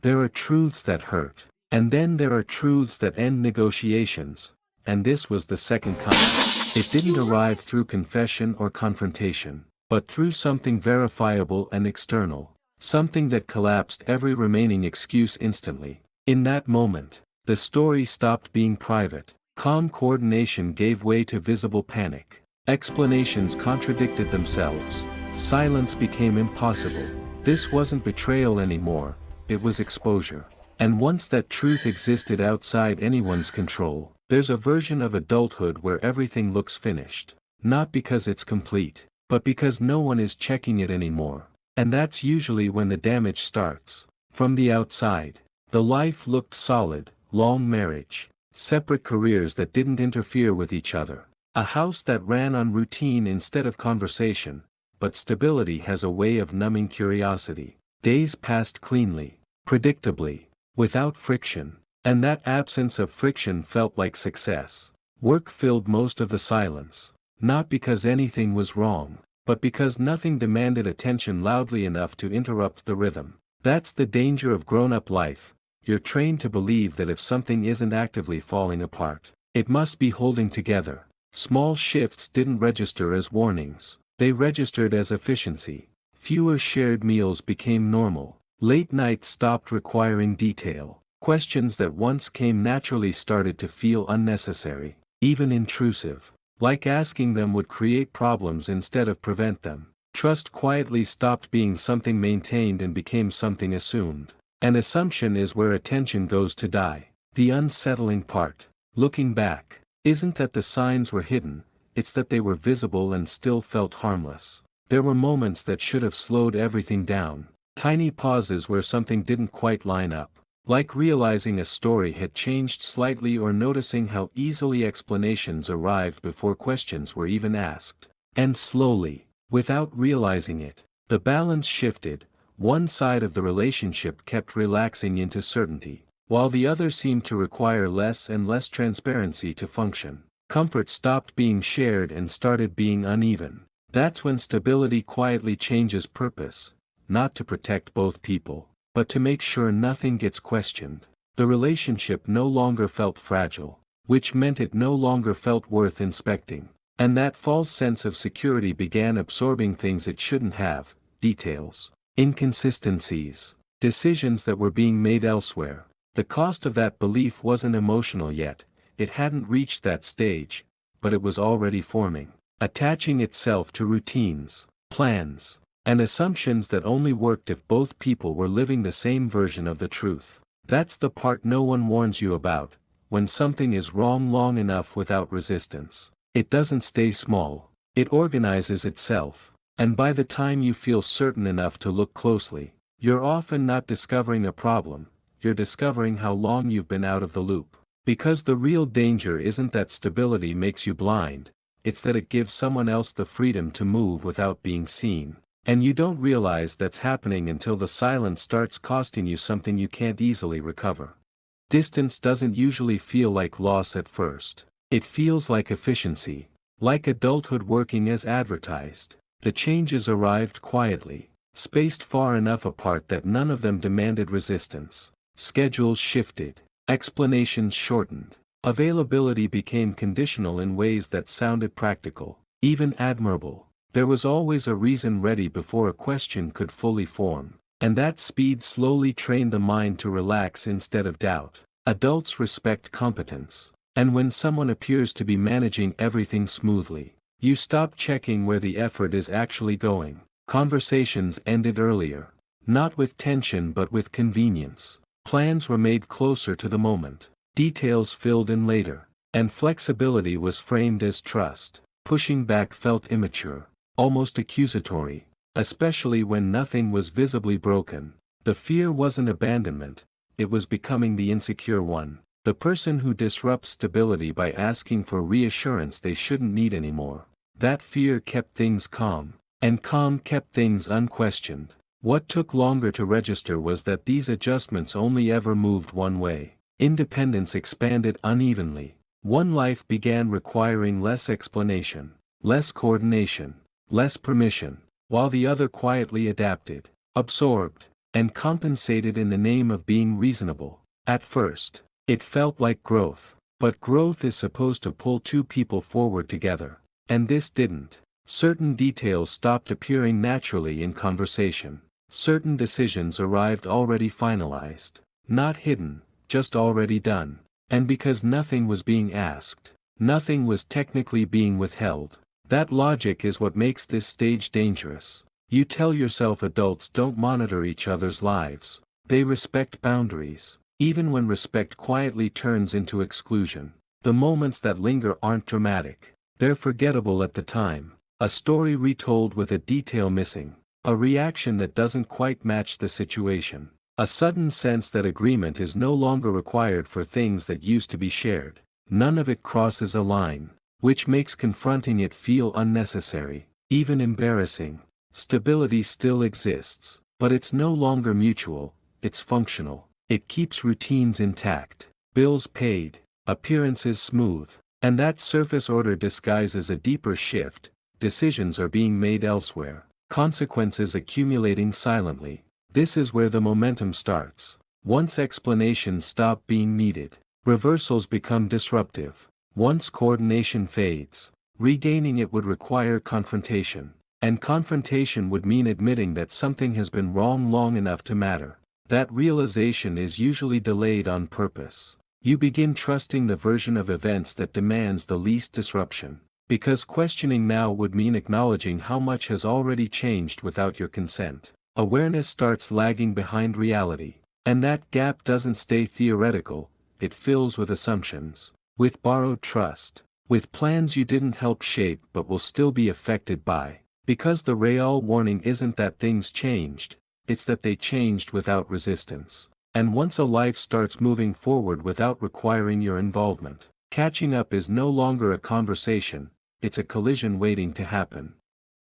There are truths that hurt. And then there are truths that end negotiations. And this was the second kind. It didn't arrive through confession or confrontation, but through something verifiable and external. Something that collapsed every remaining excuse instantly. In that moment, the story stopped being private. Calm coordination gave way to visible panic. Explanations contradicted themselves. Silence became impossible. This wasn't betrayal anymore, it was exposure. And once that truth existed outside anyone's control, there's a version of adulthood where everything looks finished. Not because it's complete, but because no one is checking it anymore. And that's usually when the damage starts. From the outside, the life looked solid: long marriage, separate careers that didn't interfere with each other, a house that ran on routine instead of conversation. But stability has a way of numbing curiosity. Days passed cleanly, predictably, without friction, and that absence of friction felt like success. Work filled most of the silence, not because anything was wrong, but because nothing demanded attention loudly enough to interrupt the rhythm. That's the danger of grown-up life. You're trained to believe that if something isn't actively falling apart, it must be holding together. Small shifts didn't register as warnings, they registered as efficiency. Fewer shared meals became normal. Late nights stopped requiring detail. Questions that once came naturally started to feel unnecessary, even intrusive. Like asking them would create problems instead of prevent them. Trust quietly stopped being something maintained and became something assumed. And assumption is where attention goes to die. The unsettling part, looking back, isn't that the signs were hidden, it's that they were visible and still felt harmless. There were moments that should have slowed everything down. Tiny pauses where something didn't quite line up. Like realizing a story had changed slightly or noticing how easily explanations arrived before questions were even asked. And slowly, without realizing it, the balance shifted. One side of the relationship kept relaxing into certainty, while the other seemed to require less and less transparency to function. Comfort stopped being shared and started being uneven. That's when stability quietly changes purpose, not to protect both people, but to make sure nothing gets questioned. The relationship no longer felt fragile, which meant it no longer felt worth inspecting. And that false sense of security began absorbing things it shouldn't have: details, inconsistencies, decisions that were being made elsewhere. The cost of that belief wasn't emotional yet, it hadn't reached that stage, but it was already forming, attaching itself to routines, plans, and assumptions that only worked if both people were living the same version of the truth. That's the part no one warns you about. When something is wrong long enough without resistance, it doesn't stay small, it organizes itself, and by the time you feel certain enough to look closely, you're often not discovering a problem, you're discovering how long you've been out of the loop. Because the real danger isn't that stability makes you blind, it's that it gives someone else the freedom to move without being seen. And you don't realize that's happening until the silence starts costing you something you can't easily recover. Distance doesn't usually feel like loss at first. It feels like efficiency, like adulthood working as advertised. The changes arrived quietly, spaced far enough apart that none of them demanded resistance. Schedules shifted, explanations shortened, availability became conditional in ways that sounded practical, even admirable. There was always a reason ready before a question could fully form, and that speed slowly trained the mind to relax instead of doubt. Adults respect competence, and when someone appears to be managing everything smoothly, you stop checking where the effort is actually going. Conversations ended earlier, not with tension but with convenience. Plans were made closer to the moment, details filled in later, and flexibility was framed as trust. Pushing back felt immature, almost accusatory, especially when nothing was visibly broken. The fear wasn't abandonment, it was becoming the insecure one, the person who disrupts stability by asking for reassurance they shouldn't need anymore. That fear kept things calm, and calm kept things unquestioned. What took longer to register was that these adjustments only ever moved one way. Independence expanded unevenly. One life began requiring less explanation, less coordination, less permission, while the other quietly adapted, absorbed, and compensated in the name of being reasonable. At first, it felt like growth, but growth is supposed to pull two people forward together, and this didn't. Certain details stopped appearing naturally in conversation. Certain decisions arrived already finalized, not hidden, just already done. And because nothing was being asked, nothing was technically being withheld. That logic is what makes this stage dangerous. You tell yourself adults don't monitor each other's lives. They respect boundaries, even when respect quietly turns into exclusion. The moments that linger aren't dramatic. They're forgettable at the time. A story retold with a detail missing. A reaction that doesn't quite match the situation. A sudden sense that agreement is no longer required for things that used to be shared. None of it crosses a line, which makes confronting it feel unnecessary, even embarrassing. Stability still exists, but it's no longer mutual, it's functional. It keeps routines intact, bills paid, appearances smooth, and that surface order disguises a deeper shift. Decisions are being made elsewhere, consequences accumulating silently. This is where the momentum starts. Once explanations stop being needed, reversals become disruptive. Once coordination fades, regaining it would require confrontation. And confrontation would mean admitting that something has been wrong long enough to matter. That realization is usually delayed on purpose. You begin trusting the version of events that demands the least disruption. Because questioning now would mean acknowledging how much has already changed without your consent. Awareness starts lagging behind reality. And that gap doesn't stay theoretical, it fills with assumptions, with borrowed trust, with plans you didn't help shape but will still be affected by. Because the real warning isn't that things changed, it's that they changed without resistance. And once a life starts moving forward without requiring your involvement, catching up is no longer a conversation, it's a collision waiting to happen.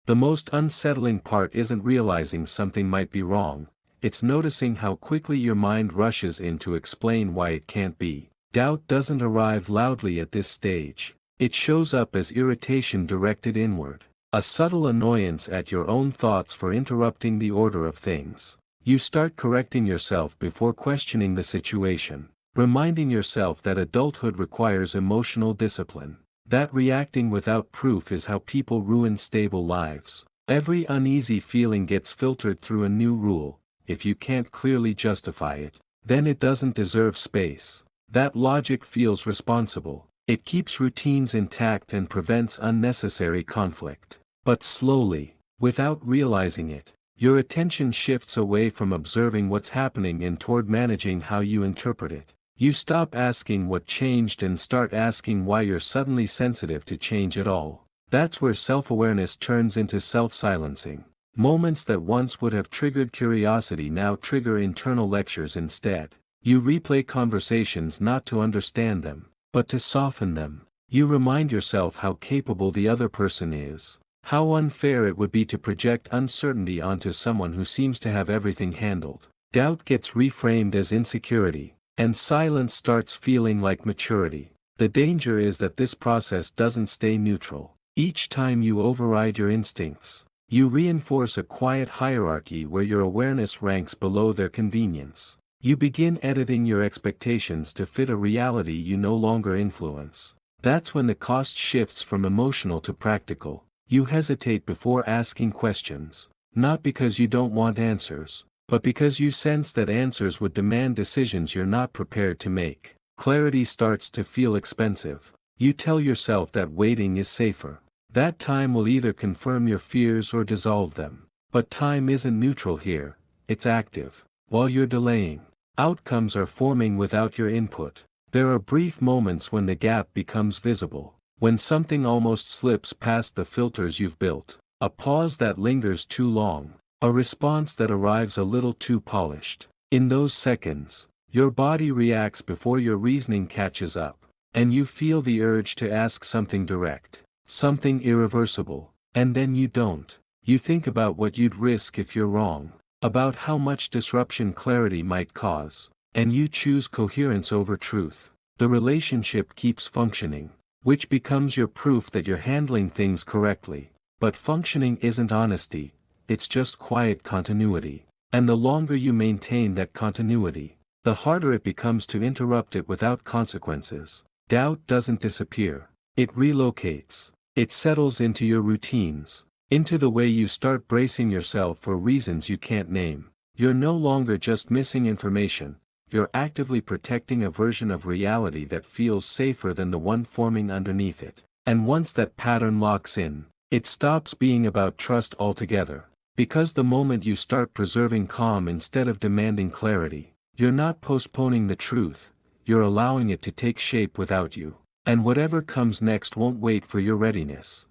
The most unsettling part isn't realizing something might be wrong, it's noticing how quickly your mind rushes in to explain why it can't be. Doubt doesn't arrive loudly at this stage. It shows up as irritation directed inward. A subtle annoyance at your own thoughts for interrupting the order of things. You start correcting yourself before questioning the situation, reminding yourself that adulthood requires emotional discipline. That reacting without proof is how people ruin stable lives. Every uneasy feeling gets filtered through a new rule. If you can't clearly justify it, then it doesn't deserve space. That logic feels responsible. It keeps routines intact and prevents unnecessary conflict. But slowly, without realizing it, your attention shifts away from observing what's happening and toward managing how you interpret it. You stop asking what changed and start asking why you're suddenly sensitive to change at all. That's where self-awareness turns into self-silencing. Moments that once would have triggered curiosity now trigger internal lectures instead. You replay conversations not to understand them, but to soften them. You remind yourself how capable the other person is. How unfair it would be to project uncertainty onto someone who seems to have everything handled. Doubt gets reframed as insecurity, and silence starts feeling like maturity. The danger is that this process doesn't stay neutral. Each time you override your instincts, you reinforce a quiet hierarchy where your awareness ranks below their convenience. You begin editing your expectations to fit a reality you no longer influence. That's when the cost shifts from emotional to practical. You hesitate before asking questions, not because you don't want answers, but because you sense that answers would demand decisions you're not prepared to make. Clarity starts to feel expensive. You tell yourself that waiting is safer. That time will either confirm your fears or dissolve them. But time isn't neutral here, it's active. While you're delaying, outcomes are forming without your input. There are brief moments when the gap becomes visible, when something almost slips past the filters you've built. A pause that lingers too long. A response that arrives a little too polished. In those seconds, your body reacts before your reasoning catches up, and you feel the urge to ask something direct, something irreversible, and then you don't. You think about what you'd risk if you're wrong, about how much disruption clarity might cause, and you choose coherence over truth. The relationship keeps functioning, which becomes your proof that you're handling things correctly. But functioning isn't honesty. It's just quiet continuity. And the longer you maintain that continuity, the harder it becomes to interrupt it without consequences. Doubt doesn't disappear. It relocates. It settles into your routines, into the way you start bracing yourself for reasons you can't name. You're no longer just missing information, you're actively protecting a version of reality that feels safer than the one forming underneath it. And once that pattern locks in, it stops being about trust altogether. Because the moment you start preserving calm instead of demanding clarity, you're not postponing the truth, you're allowing it to take shape without you. And whatever comes next won't wait for your readiness.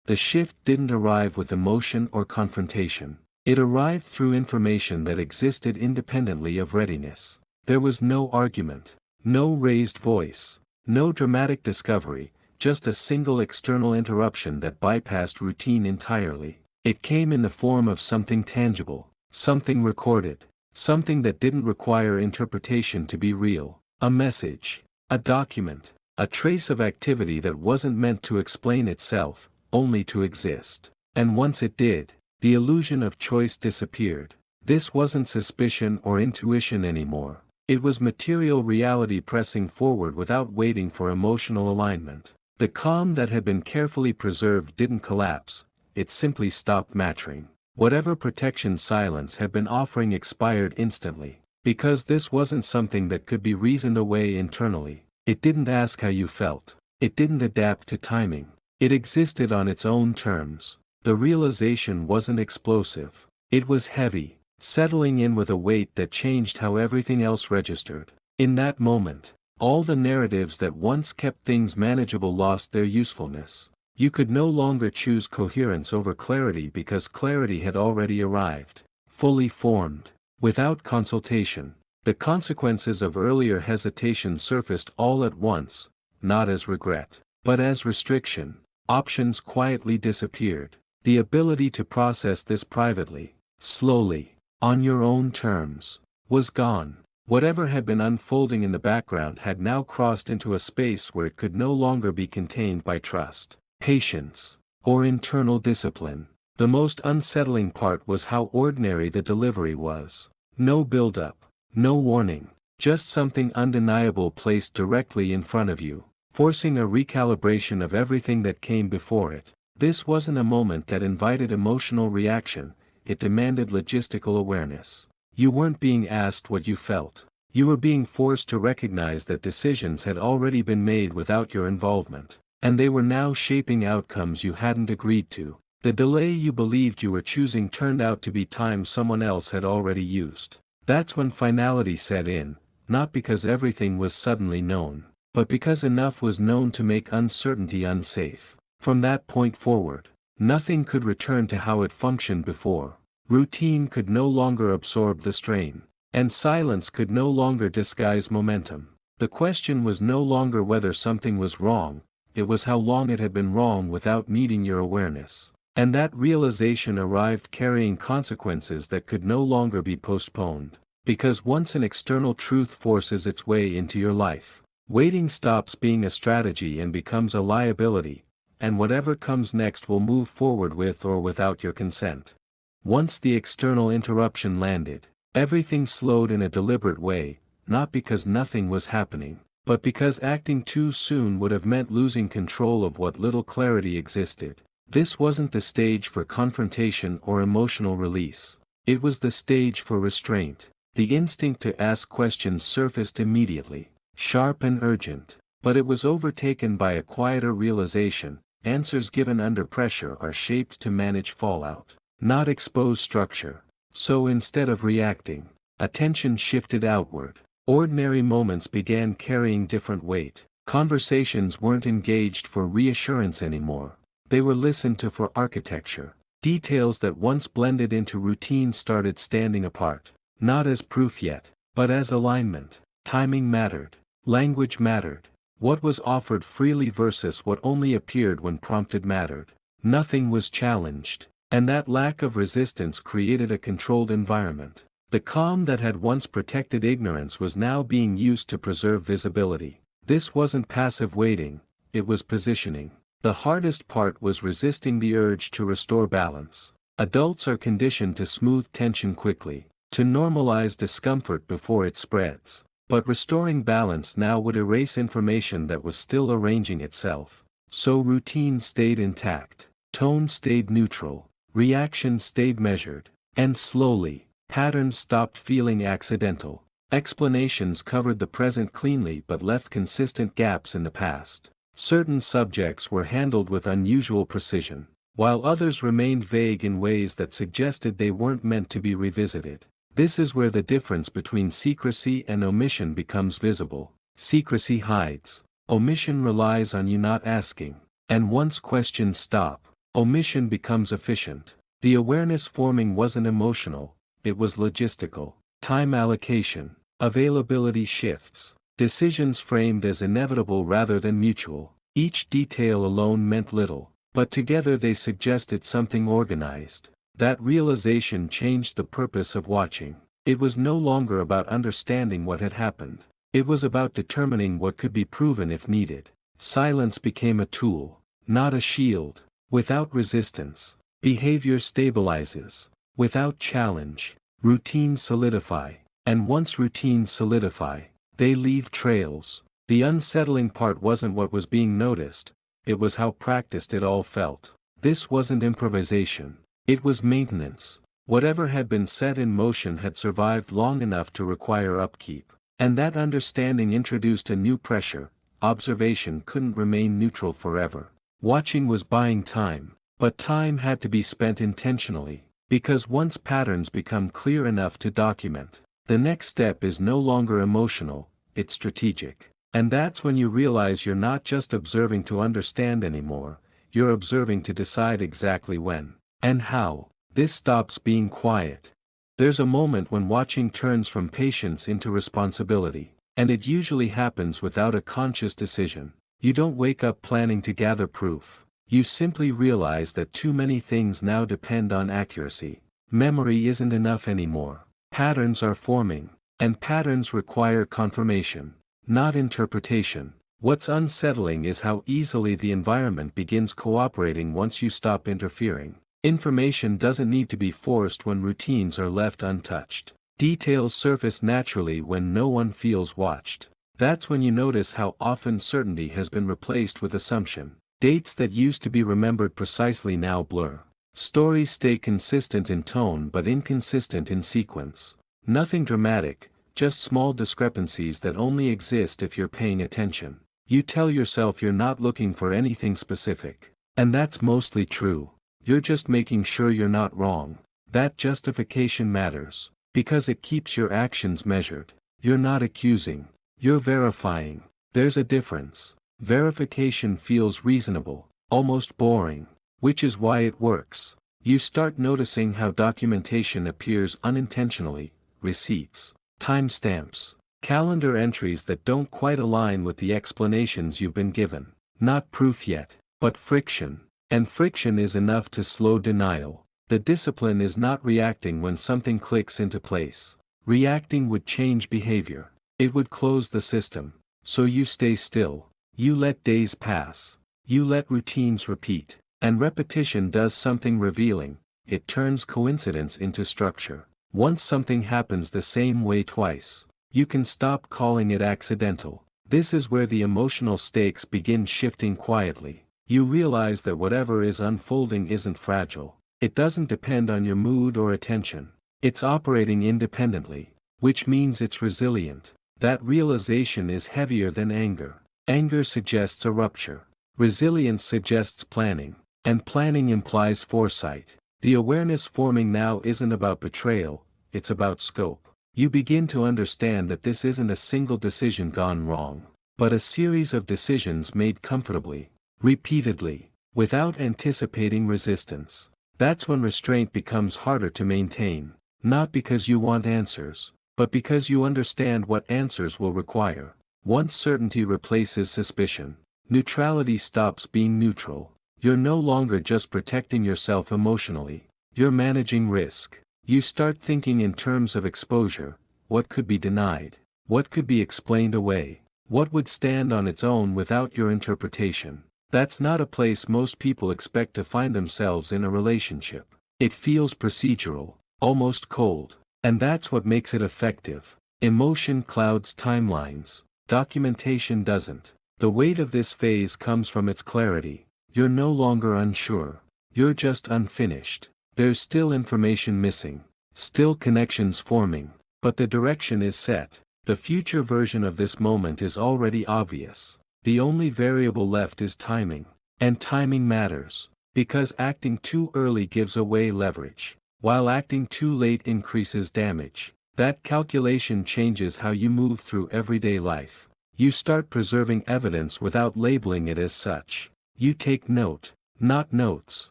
The shift didn't arrive with emotion or confrontation. It arrived through information that existed independently of readiness. There was no argument, no raised voice, no dramatic discovery, just a single external interruption that bypassed routine entirely. It came in the form of something tangible, something recorded, something that didn't require interpretation to be real. A message, a document, a trace of activity that wasn't meant to explain itself, only to exist. And once it did, the illusion of choice disappeared. This wasn't suspicion or intuition anymore. It was material reality pressing forward without waiting for emotional alignment. The calm that had been carefully preserved didn't collapse, it simply stopped mattering. Whatever protection silence had been offering expired instantly. Because this wasn't something that could be reasoned away internally. It didn't ask how you felt. It didn't adapt to timing. It existed on its own terms. The realization wasn't explosive. It was heavy, settling in with a weight that changed how everything else registered. In that moment, all the narratives that once kept things manageable lost their usefulness. You could no longer choose coherence over clarity because clarity had already arrived, fully formed, without consultation. The consequences of earlier hesitation surfaced all at once, not as regret, but as restriction. Options quietly disappeared. The ability to process this privately, slowly, on your own terms, was gone. Whatever had been unfolding in the background had now crossed into a space where it could no longer be contained by trust, patience, or internal discipline. The most unsettling part was how ordinary the delivery was. No build-up, no warning, just something undeniable placed directly in front of you, forcing a recalibration of everything that came before it. This wasn't a moment that invited emotional reaction, it demanded logistical awareness. You weren't being asked what you felt. You were being forced to recognize that decisions had already been made without your involvement, and they were now shaping outcomes you hadn't agreed to. The delay you believed you were choosing turned out to be time someone else had already used. That's when finality set in, not because everything was suddenly known, but because enough was known to make uncertainty unsafe. From that point forward, nothing could return to how it functioned before. Routine could no longer absorb the strain, and silence could no longer disguise momentum. The question was no longer whether something was wrong, it was how long it had been wrong without needing your awareness. And that realization arrived carrying consequences that could no longer be postponed. Because once an external truth forces its way into your life, waiting stops being a strategy and becomes a liability, and whatever comes next will move forward with or without your consent. Once the external interruption landed, everything slowed in a deliberate way, not because nothing was happening, but because acting too soon would have meant losing control of what little clarity existed. This wasn't the stage for confrontation or emotional release. It was the stage for restraint. The instinct to ask questions surfaced immediately, sharp and urgent, but it was overtaken by a quieter realization: answers given under pressure are shaped to manage fallout, not expose structure. So instead of reacting, attention shifted outward. Ordinary moments began carrying different weight. Conversations weren't engaged for reassurance anymore. They were listened to for architecture. Details that once blended into routine started standing apart, not as proof yet, but as alignment. Timing mattered. Language mattered. What was offered freely versus what only appeared when prompted mattered. Nothing was challenged, and that lack of resistance created a controlled environment. The calm that had once protected ignorance was now being used to preserve visibility. This wasn't passive waiting, it was positioning. The hardest part was resisting the urge to restore balance. Adults are conditioned to smooth tension quickly, to normalize discomfort before it spreads. But restoring balance now would erase information that was still arranging itself. So routine stayed intact, tone stayed neutral, reaction stayed measured, and slowly, patterns stopped feeling accidental. Explanations covered the present cleanly but left consistent gaps in the past. Certain subjects were handled with unusual precision, while others remained vague in ways that suggested they weren't meant to be revisited. This is where the difference between secrecy and omission becomes visible. Secrecy hides. Omission relies on you not asking. And once questions stop, omission becomes efficient. The awareness forming wasn't emotional, it was logistical. Time allocation, availability shifts. Decisions framed as inevitable rather than mutual. Each detail alone meant little, but together they suggested something organized. That realization changed the purpose of watching. It was no longer about understanding what had happened. It was about determining what could be proven if needed. Silence became a tool, not a shield. Without resistance, behavior stabilizes. Without challenge, routines solidify. And once routines solidify, they leave trails. The unsettling part wasn't what was being noticed, it was how practiced it all felt. This wasn't improvisation. It was maintenance. Whatever had been set in motion had survived long enough to require upkeep. And that understanding introduced a new pressure. Observation couldn't remain neutral forever. Watching was buying time, but time had to be spent intentionally. Because once patterns become clear enough to document, the next step is no longer emotional, it's strategic. And that's when you realize you're not just observing to understand anymore, you're observing to decide exactly when and how. This stops being quiet. There's a moment when watching turns from patience into responsibility, and it usually happens without a conscious decision. You don't wake up planning to gather proof. You simply realize that too many things now depend on accuracy. Memory isn't enough anymore. Patterns are forming, and patterns require confirmation, not interpretation. What's unsettling is how easily the environment begins cooperating once you stop interfering. Information doesn't need to be forced when routines are left untouched. Details surface naturally when no one feels watched. That's when you notice how often certainty has been replaced with assumption. Dates that used to be remembered precisely now blur. Stories stay consistent in tone but inconsistent in sequence. Nothing dramatic, just small discrepancies that only exist if you're paying attention. You tell yourself you're not looking for anything specific. And that's mostly true. You're just making sure you're not wrong. That justification matters, because it keeps your actions measured. You're not accusing, you're verifying. There's a difference. Verification feels reasonable, almost boring, which is why it works. You start noticing how documentation appears unintentionally, receipts, timestamps, calendar entries that don't quite align with the explanations you've been given. Not proof yet, but friction. And friction is enough to slow denial. The discipline is not reacting when something clicks into place. Reacting would change behavior. It would close the system. So you stay still. You let days pass. You let routines repeat. And repetition does something revealing. It turns coincidence into structure. Once something happens the same way twice, you can stop calling it accidental. This is where the emotional stakes begin shifting quietly. You realize that whatever is unfolding isn't fragile. It doesn't depend on your mood or attention. It's operating independently, which means it's resilient. That realization is heavier than anger. Anger suggests a rupture. Resilience suggests planning. And planning implies foresight. The awareness forming now isn't about betrayal, it's about scope. You begin to understand that this isn't a single decision gone wrong, but a series of decisions made comfortably, repeatedly, without anticipating resistance. That's when restraint becomes harder to maintain, not because you want answers, but because you understand what answers will require. Once certainty replaces suspicion, neutrality stops being neutral. You're no longer just protecting yourself emotionally, you're managing risk. You start thinking in terms of exposure. What could be denied? What could be explained away? What would stand on its own without your interpretation? That's not a place most people expect to find themselves in a relationship. It feels procedural, almost cold. And that's what makes it effective. Emotion clouds timelines. Documentation doesn't. The weight of this phase comes from its clarity. You're no longer unsure. You're just unfinished. There's still information missing. Still connections forming. But the direction is set. The future version of this moment is already obvious. The only variable left is timing. And timing matters. Because acting too early gives away leverage, while acting too late increases damage. That calculation changes how you move through everyday life. You start preserving evidence without labeling it as such. You take note, not notes.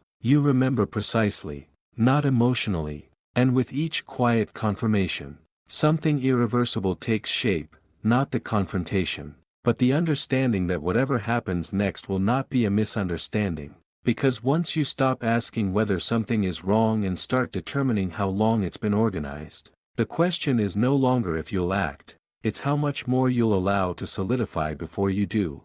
You remember precisely, not emotionally. And with each quiet confirmation, something irreversible takes shape, not the confrontation, but the understanding that whatever happens next will not be a misunderstanding. Because once you stop asking whether something is wrong and start determining how long it's been organized, the question is no longer if you'll act, it's how much more you'll allow to solidify before you do.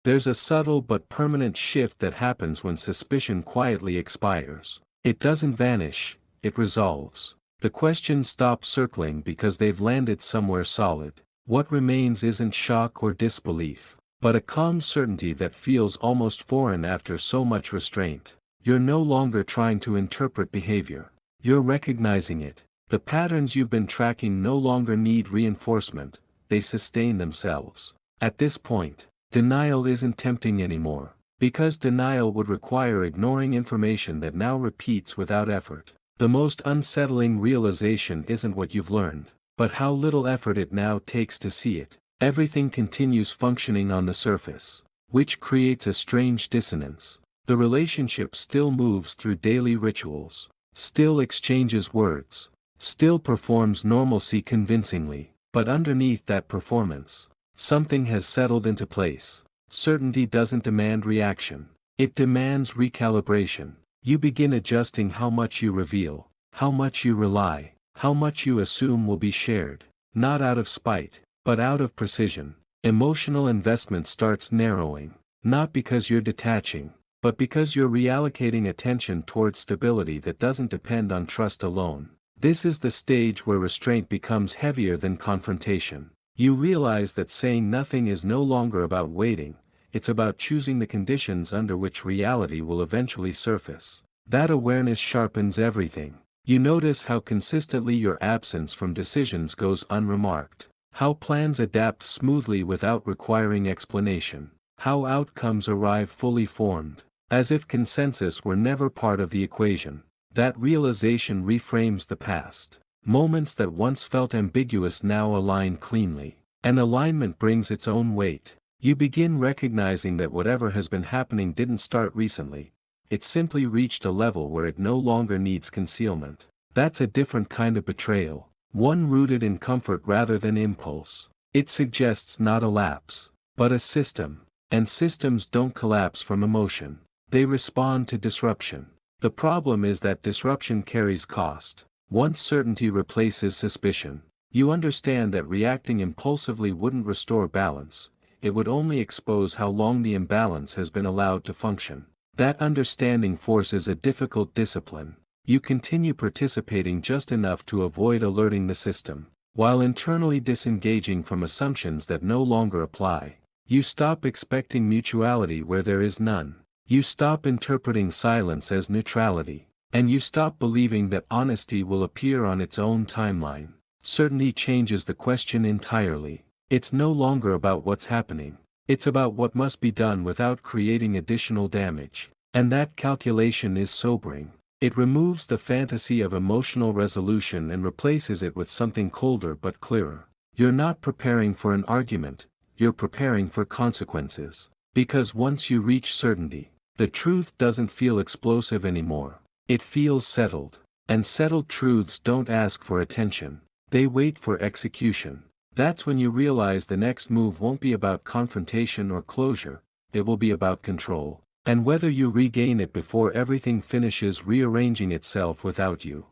There's a subtle but permanent shift that happens when suspicion quietly expires. It doesn't vanish, it resolves. The questions stop circling because they've landed somewhere solid. What remains isn't shock or disbelief, but a calm certainty that feels almost foreign after so much restraint. You're no longer trying to interpret behavior. You're recognizing it. The patterns you've been tracking no longer need reinforcement, they sustain themselves. At this point, denial isn't tempting anymore, because denial would require ignoring information that now repeats without effort. The most unsettling realization isn't what you've learned, but how little effort it now takes to see it. Everything continues functioning on the surface, which creates a strange dissonance. The relationship still moves through daily rituals, still exchanges words, still performs normalcy convincingly, but underneath that performance, something has settled into place. Certainty doesn't demand reaction, it demands recalibration. You begin adjusting how much you reveal, how much you rely, how much you assume will be shared, not out of spite, but out of precision. Emotional investment starts narrowing, not because you're detaching, but because you're reallocating attention towards stability that doesn't depend on trust alone. This is the stage where restraint becomes heavier than confrontation. You realize that saying nothing is no longer about waiting, it's about choosing the conditions under which reality will eventually surface. That awareness sharpens everything. You notice how consistently your absence from decisions goes unremarked. How plans adapt smoothly without requiring explanation. How outcomes arrive fully formed, as if consensus were never part of the equation. That realization reframes the past. Moments that once felt ambiguous now align cleanly. And alignment brings its own weight. You begin recognizing that whatever has been happening didn't start recently. It simply reached a level where it no longer needs concealment. That's a different kind of betrayal. One rooted in comfort rather than impulse. It suggests not a lapse, but a system. And systems don't collapse from emotion. They respond to disruption. The problem is that disruption carries cost. Once certainty replaces suspicion, you understand that reacting impulsively wouldn't restore balance. It would only expose how long the imbalance has been allowed to function. That understanding forces a difficult discipline. You continue participating just enough to avoid alerting the system, while internally disengaging from assumptions that no longer apply. You stop expecting mutuality where there is none. You stop interpreting silence as neutrality, and you stop believing that honesty will appear on its own timeline. Certainty changes the question entirely. It's no longer about what's happening. It's about what must be done without creating additional damage. And that calculation is sobering. It removes the fantasy of emotional resolution and replaces it with something colder but clearer. You're not preparing for an argument, you're preparing for consequences. Because once you reach certainty, the truth doesn't feel explosive anymore. It feels settled. And settled truths don't ask for attention. They wait for execution. That's when you realize the next move won't be about confrontation or closure, it will be about control. And whether you regain it before everything finishes rearranging itself without you.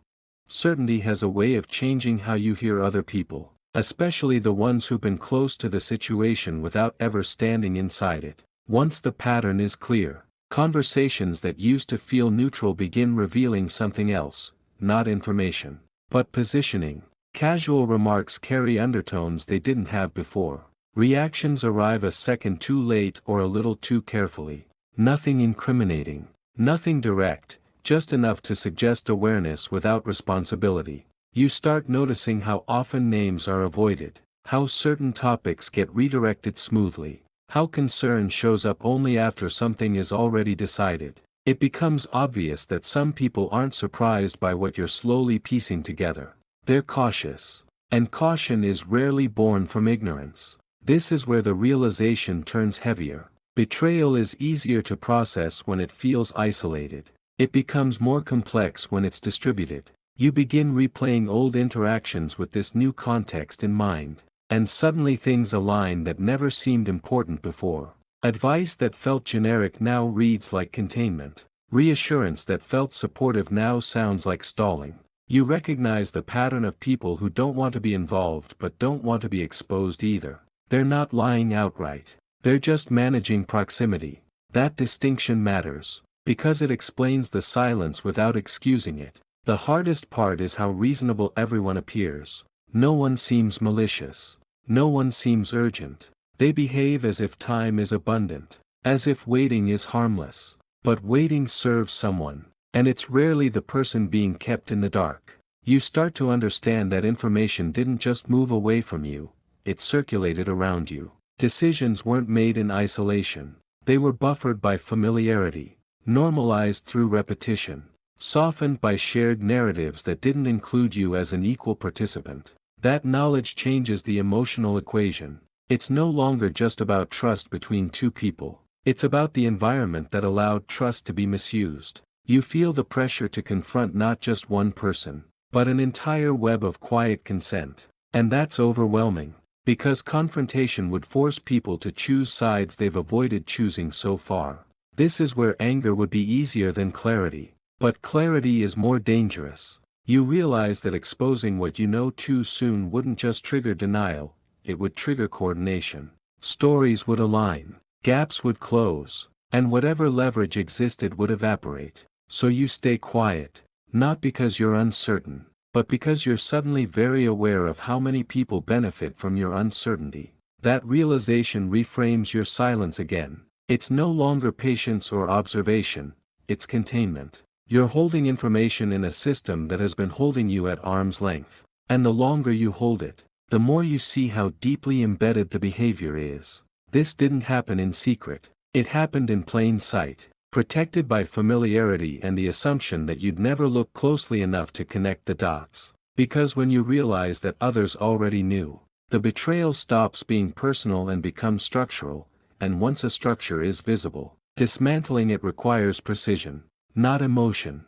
Certainty has a way of changing how you hear other people, especially the ones who've been close to the situation without ever standing inside it. Once the pattern is clear, conversations that used to feel neutral begin revealing something else, not information, but positioning. Casual remarks carry undertones they didn't have before. Reactions arrive a second too late or a little too carefully. Nothing incriminating. Nothing direct, just enough to suggest awareness without responsibility. You start noticing how often names are avoided, how certain topics get redirected smoothly, how concern shows up only after something is already decided. It becomes obvious that some people aren't surprised by what you're slowly piecing together. They're cautious. And caution is rarely born from ignorance. This is where the realization turns heavier. Betrayal is easier to process when it feels isolated. It becomes more complex when it's distributed. You begin replaying old interactions with this new context in mind. And suddenly things align that never seemed important before. Advice that felt generic now reads like containment. Reassurance that felt supportive now sounds like stalling. You recognize the pattern of people who don't want to be involved but don't want to be exposed either. They're not lying outright. They're just managing proximity. That distinction matters, because it explains the silence without excusing it. The hardest part is how reasonable everyone appears. No one seems malicious. No one seems urgent. They behave as if time is abundant, as if waiting is harmless. But waiting serves someone, and it's rarely the person being kept in the dark. You start to understand that information didn't just move away from you, it circulated around you. Decisions weren't made in isolation. They were buffered by familiarity, normalized through repetition, softened by shared narratives that didn't include you as an equal participant. That knowledge changes the emotional equation. It's no longer just about trust between two people. It's about the environment that allowed trust to be misused. You feel the pressure to confront not just one person, but an entire web of quiet consent. And that's overwhelming. Because confrontation would force people to choose sides they've avoided choosing so far. This is where anger would be easier than clarity. But clarity is more dangerous. You realize that exposing what you know too soon wouldn't just trigger denial, it would trigger coordination. Stories would align, gaps would close, and whatever leverage existed would evaporate. So you stay quiet, not because you're uncertain, but because you're suddenly very aware of how many people benefit from your uncertainty. That realization reframes your silence again. It's no longer patience or observation, it's containment. You're holding information in a system that has been holding you at arm's length. And the longer you hold it, the more you see how deeply embedded the behavior is. This didn't happen in secret. It happened in plain sight, protected by familiarity and the assumption that you'd never look closely enough to connect the dots. Because when you realize that others already knew, the betrayal stops being personal and becomes structural, and once a structure is visible, dismantling it requires precision, not emotion.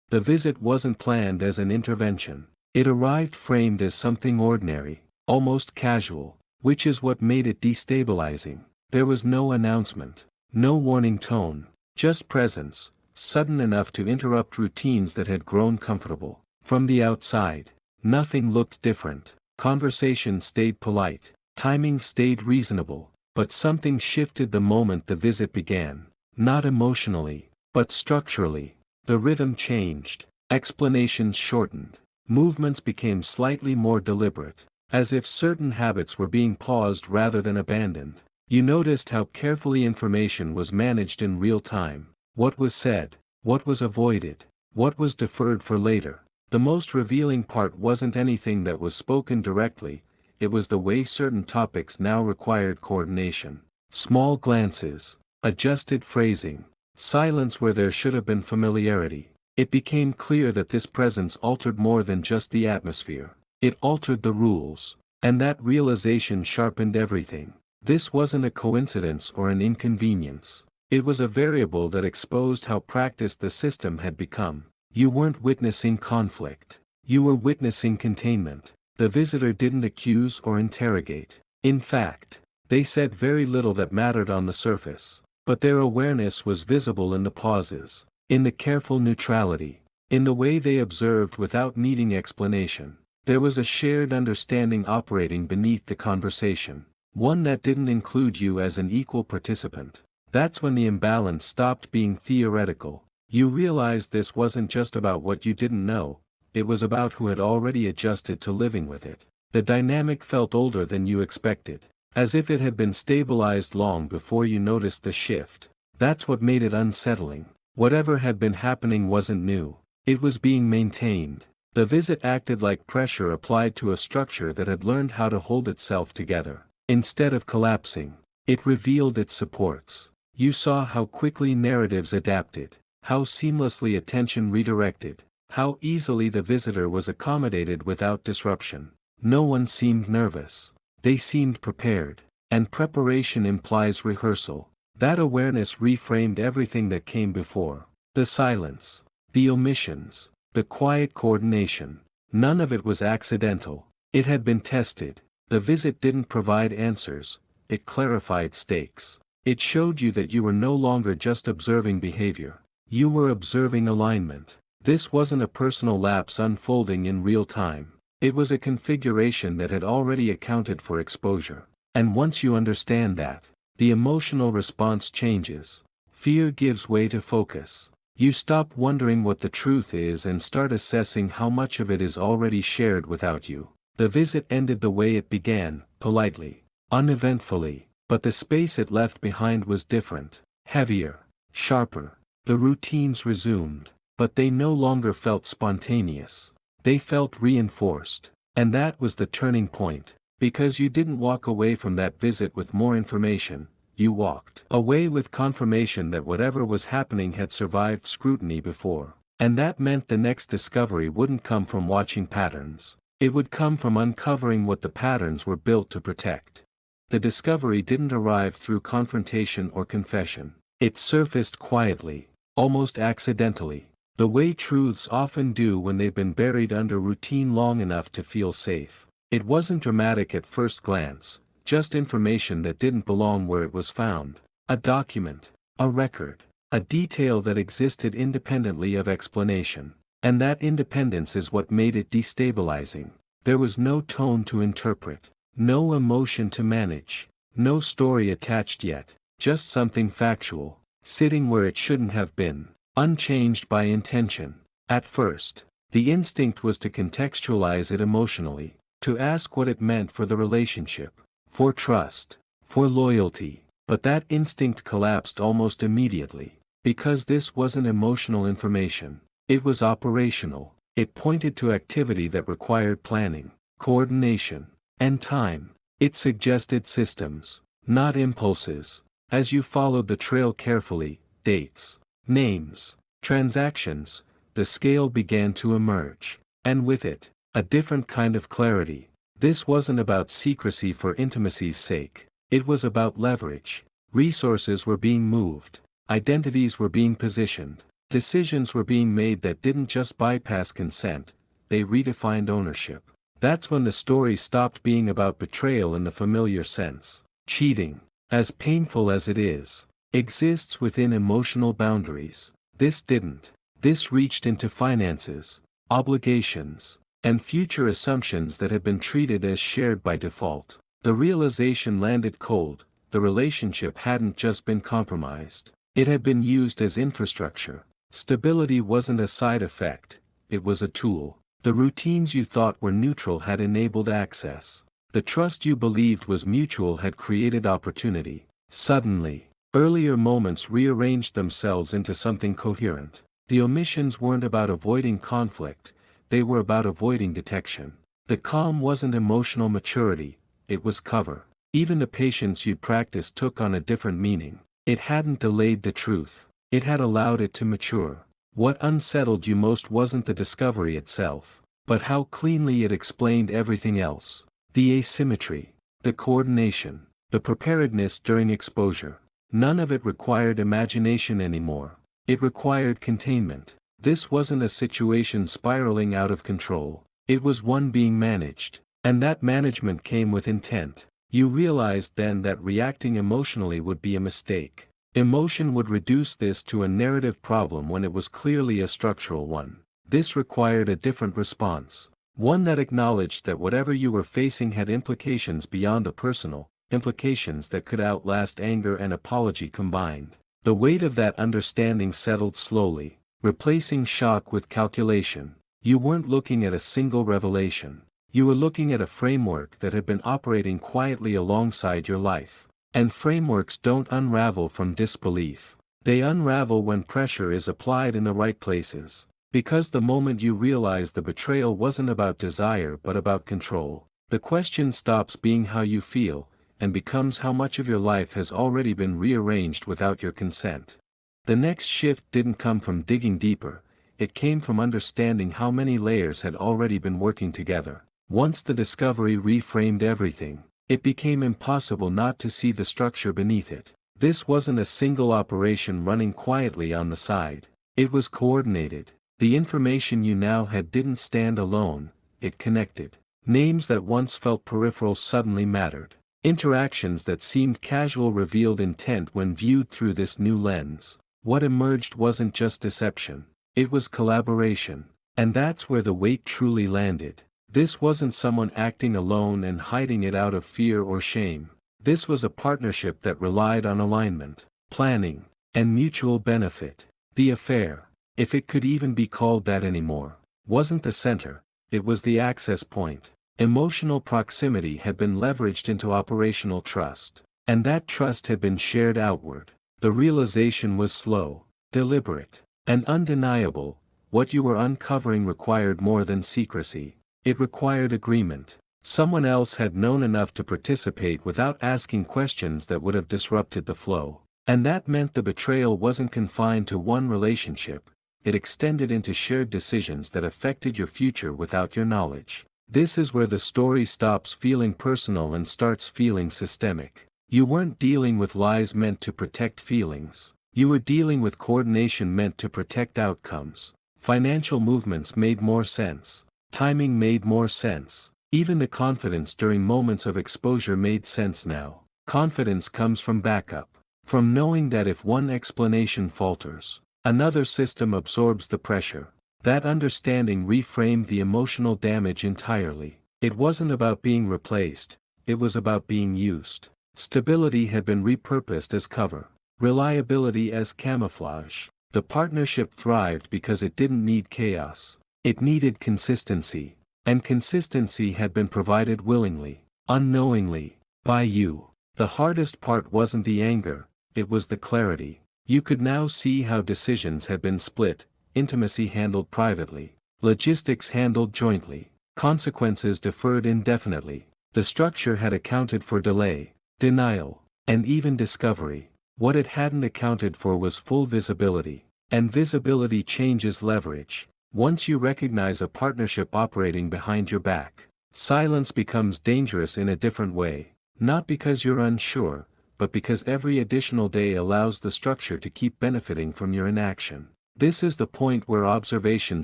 The visit wasn't planned as an intervention. It arrived framed as something ordinary, almost casual, which is what made it destabilizing. There was no announcement, no warning tone, just presence, sudden enough to interrupt routines that had grown comfortable. From the outside, nothing looked different. Conversation stayed polite, timing stayed reasonable, but something shifted the moment the visit began. Not emotionally, but structurally. The rhythm changed, explanations shortened, movements became slightly more deliberate, as if certain habits were being paused rather than abandoned. You noticed how carefully information was managed in real time. What was said, what was avoided, what was deferred for later. The most revealing part wasn't anything that was spoken directly, it was the way certain topics now required coordination. Small glances, adjusted phrasing, silence where there should have been familiarity. It became clear that this presence altered more than just the atmosphere. It altered the rules. And that realization sharpened everything. This wasn't a coincidence or an inconvenience. It was a variable that exposed how practiced the system had become. You weren't witnessing conflict. You were witnessing containment. The visitor didn't accuse or interrogate. In fact, they said very little that mattered on the surface. But their awareness was visible in the pauses, in the careful neutrality, in the way they observed without needing explanation. There was a shared understanding operating beneath the conversation. One that didn't include you as an equal participant. That's when the imbalance stopped being theoretical. You realized this wasn't just about what you didn't know, it was about who had already adjusted to living with it. The dynamic felt older than you expected, as if it had been stabilized long before you noticed the shift. That's what made it unsettling. Whatever had been happening wasn't new. It was being maintained. The visit acted like pressure applied to a structure that had learned how to hold itself together. Instead of collapsing, it revealed its supports. You saw how quickly narratives adapted, how seamlessly attention redirected, how easily the visitor was accommodated without disruption. No one seemed nervous. They seemed prepared. And preparation implies rehearsal. That awareness reframed everything that came before. The silence, the omissions, the quiet coordination. None of it was accidental. It had been tested. The visit didn't provide answers. It clarified stakes. It showed you that you were no longer just observing behavior. You were observing alignment. This wasn't a personal lapse unfolding in real time. It was a configuration that had already accounted for exposure. And once you understand that, the emotional response changes. Fear gives way to focus. You stop wondering what the truth is and start assessing how much of it is already shared without you. The visit ended the way it began, politely, uneventfully, but the space it left behind was different, heavier, sharper. The routines resumed, but they no longer felt spontaneous. They felt reinforced. And that was the turning point. Because you didn't walk away from that visit with more information, you walked away with confirmation that whatever was happening had survived scrutiny before. And that meant the next discovery wouldn't come from watching patterns. It would come from uncovering what the patterns were built to protect. The discovery didn't arrive through confrontation or confession. It surfaced quietly, almost accidentally, the way truths often do when they've been buried under routine long enough to feel safe. It wasn't dramatic at first glance, just information that didn't belong where it was found. A document, a record, a detail that existed independently of explanation. And that independence is what made it destabilizing. There was no tone to interpret, no emotion to manage, no story attached yet, just something factual, sitting where it shouldn't have been, unchanged by intention. At first, the instinct was to contextualize it emotionally, to ask what it meant for the relationship, for trust, for loyalty, but that instinct collapsed almost immediately, because this wasn't emotional information, it was operational. It pointed to activity that required planning, coordination, and time. It suggested systems, not impulses. As you followed the trail carefully, dates, names, transactions, the scale began to emerge, and with it, a different kind of clarity. This wasn't about secrecy for intimacy's sake. It was about leverage. Resources were being moved. Identities were being positioned. Decisions were being made that didn't just bypass consent, they redefined ownership. That's when the story stopped being about betrayal in the familiar sense. Cheating, as painful as it is, exists within emotional boundaries. This didn't. This reached into finances, obligations, and future assumptions that had been treated as shared by default. The realization landed cold. The relationship hadn't just been compromised. It had been used as infrastructure. Stability wasn't a side effect, it was a tool. The routines you thought were neutral had enabled access. The trust you believed was mutual had created opportunity. Suddenly, earlier moments rearranged themselves into something coherent. The omissions weren't about avoiding conflict, they were about avoiding detection. The calm wasn't emotional maturity, it was cover. Even the patience you'd practiced took on a different meaning. It hadn't delayed the truth, it had allowed it to mature. What unsettled you most wasn't the discovery itself, but how cleanly it explained everything else. The asymmetry, the coordination, the preparedness during exposure. None of it required imagination anymore. It required containment. This wasn't a situation spiraling out of control. It was one being managed. And that management came with intent. You realized then that reacting emotionally would be a mistake. Emotion would reduce this to a narrative problem when it was clearly a structural one. This required a different response. One that acknowledged that whatever you were facing had implications beyond the personal, implications that could outlast anger and apology combined. The weight of that understanding settled slowly, replacing shock with calculation. You weren't looking at a single revelation. You were looking at a framework that had been operating quietly alongside your life. And frameworks don't unravel from disbelief. They unravel when pressure is applied in the right places. Because the moment you realize the betrayal wasn't about desire but about control, the question stops being how you feel, and becomes how much of your life has already been rearranged without your consent. The next shift didn't come from digging deeper, it came from understanding how many layers had already been working together. Once the discovery reframed everything, it became impossible not to see the structure beneath it. This wasn't a single operation running quietly on the side. It was coordinated. The information you now had didn't stand alone, it connected. Names that once felt peripheral suddenly mattered. Interactions that seemed casual revealed intent when viewed through this new lens. What emerged wasn't just deception, it was collaboration. And that's where the weight truly landed. This wasn't someone acting alone and hiding it out of fear or shame. This was a partnership that relied on alignment, planning, and mutual benefit. The affair, if it could even be called that anymore, wasn't the center, it was the access point. Emotional proximity had been leveraged into operational trust, and that trust had been shared outward. The realization was slow, deliberate, and undeniable. What you were uncovering required more than secrecy. It required agreement. Someone else had known enough to participate without asking questions that would have disrupted the flow. And that meant the betrayal wasn't confined to one relationship, it extended into shared decisions that affected your future without your knowledge. This is where the story stops feeling personal and starts feeling systemic. You weren't dealing with lies meant to protect feelings. You were dealing with coordination meant to protect outcomes. Financial movements made more sense. Timing made more sense. Even the confidence during moments of exposure made sense now. Confidence comes from backup. From knowing that if one explanation falters, another system absorbs the pressure. That understanding reframed the emotional damage entirely. It wasn't about being replaced, it was about being used. Stability had been repurposed as cover. Reliability as camouflage. The partnership thrived because it didn't need chaos. It needed consistency. And consistency had been provided willingly, unknowingly, by you. The hardest part wasn't the anger, it was the clarity. You could now see how decisions had been split, intimacy handled privately, logistics handled jointly, consequences deferred indefinitely. The structure had accounted for delay, denial, and even discovery. What it hadn't accounted for was full visibility. And visibility changes leverage. Once you recognize a partnership operating behind your back, silence becomes dangerous in a different way. Not because you're unsure, but because every additional day allows the structure to keep benefiting from your inaction. This is the point where observation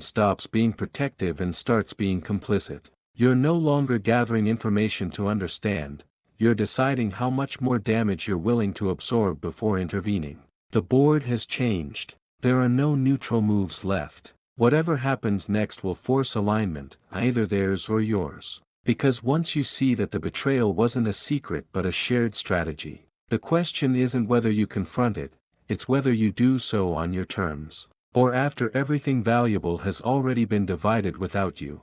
stops being protective and starts being complicit. You're no longer gathering information to understand, you're deciding how much more damage you're willing to absorb before intervening. The board has changed. There are no neutral moves left. Whatever happens next will force alignment, either theirs or yours. Because once you see that the betrayal wasn't a secret but a shared strategy, the question isn't whether you confront it, it's whether you do so on your terms. Or after everything valuable has already been divided without you.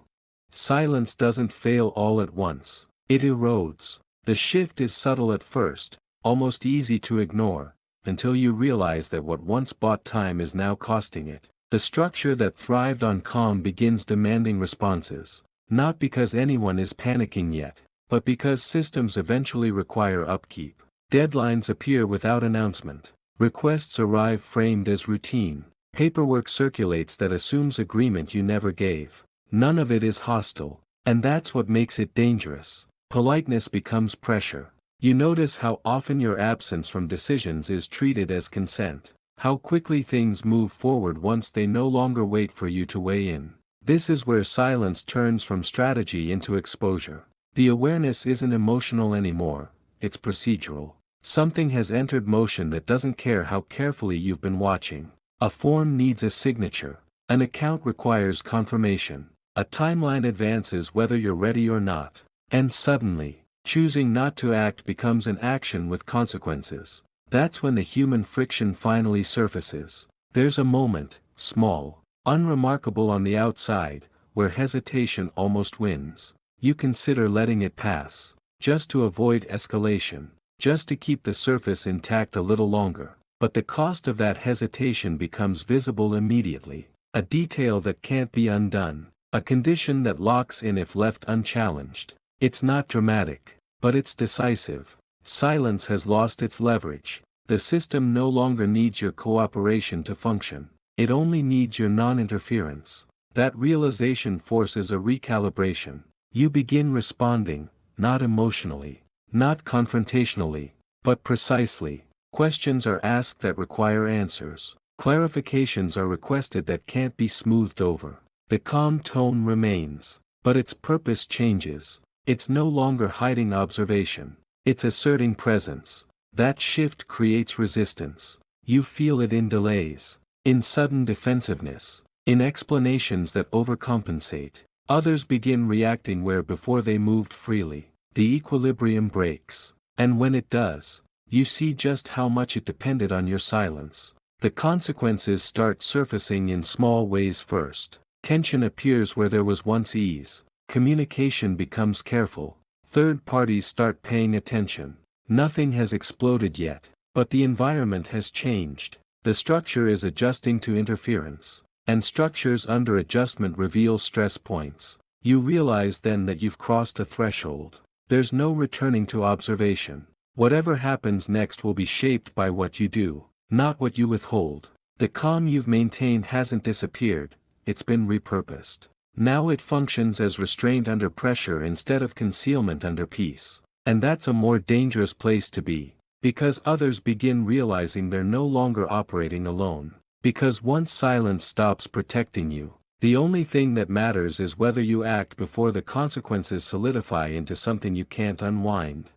Silence doesn't fail all at once. It erodes. The shift is subtle at first, almost easy to ignore, until you realize that what once bought time is now costing it. The structure that thrived on calm begins demanding responses, not because anyone is panicking yet, but because systems eventually require upkeep. Deadlines appear without announcement. Requests arrive framed as routine. Paperwork circulates that assumes agreement you never gave. None of it is hostile, and that's what makes it dangerous. Politeness becomes pressure. You notice how often your absence from decisions is treated as consent. How quickly things move forward once they no longer wait for you to weigh in. This is where silence turns from strategy into exposure. The awareness isn't emotional anymore, it's procedural. Something has entered motion that doesn't care how carefully you've been watching. A form needs a signature. An account requires confirmation. A timeline advances whether you're ready or not. And suddenly, choosing not to act becomes an action with consequences. That's when the human friction finally surfaces. There's a moment, small, unremarkable on the outside, where hesitation almost wins. You consider letting it pass, just to avoid escalation, just to keep the surface intact a little longer. But the cost of that hesitation becomes visible immediately. A detail that can't be undone, a condition that locks in if left unchallenged. It's not dramatic, but it's decisive. Silence has lost its leverage. The system no longer needs your cooperation to function. It only needs your non-interference. That realization forces a recalibration. You begin responding, not emotionally, not confrontationally, but precisely. Questions are asked that require answers. Clarifications are requested that can't be smoothed over. The calm tone remains, but its purpose changes. It's no longer hiding observation. It's asserting presence. That shift creates resistance. You feel it in delays, in sudden defensiveness, in explanations that overcompensate. Others begin reacting where before they moved freely. The equilibrium breaks. And when it does, you see just how much it depended on your silence. The consequences start surfacing in small ways first. Tension appears where there was once ease. Communication becomes careful. Third parties start paying attention. Nothing has exploded yet, but the environment has changed. The structure is adjusting to interference. And structures under adjustment reveal stress points. You realize then that you've crossed a threshold. There's no returning to observation. Whatever happens next will be shaped by what you do, not what you withhold. The calm you've maintained hasn't disappeared, it's been repurposed. Now it functions as restraint under pressure instead of concealment under peace. And that's a more dangerous place to be, because others begin realizing they're no longer operating alone. Because once silence stops protecting you, the only thing that matters is whether you act before the consequences solidify into something you can't unwind.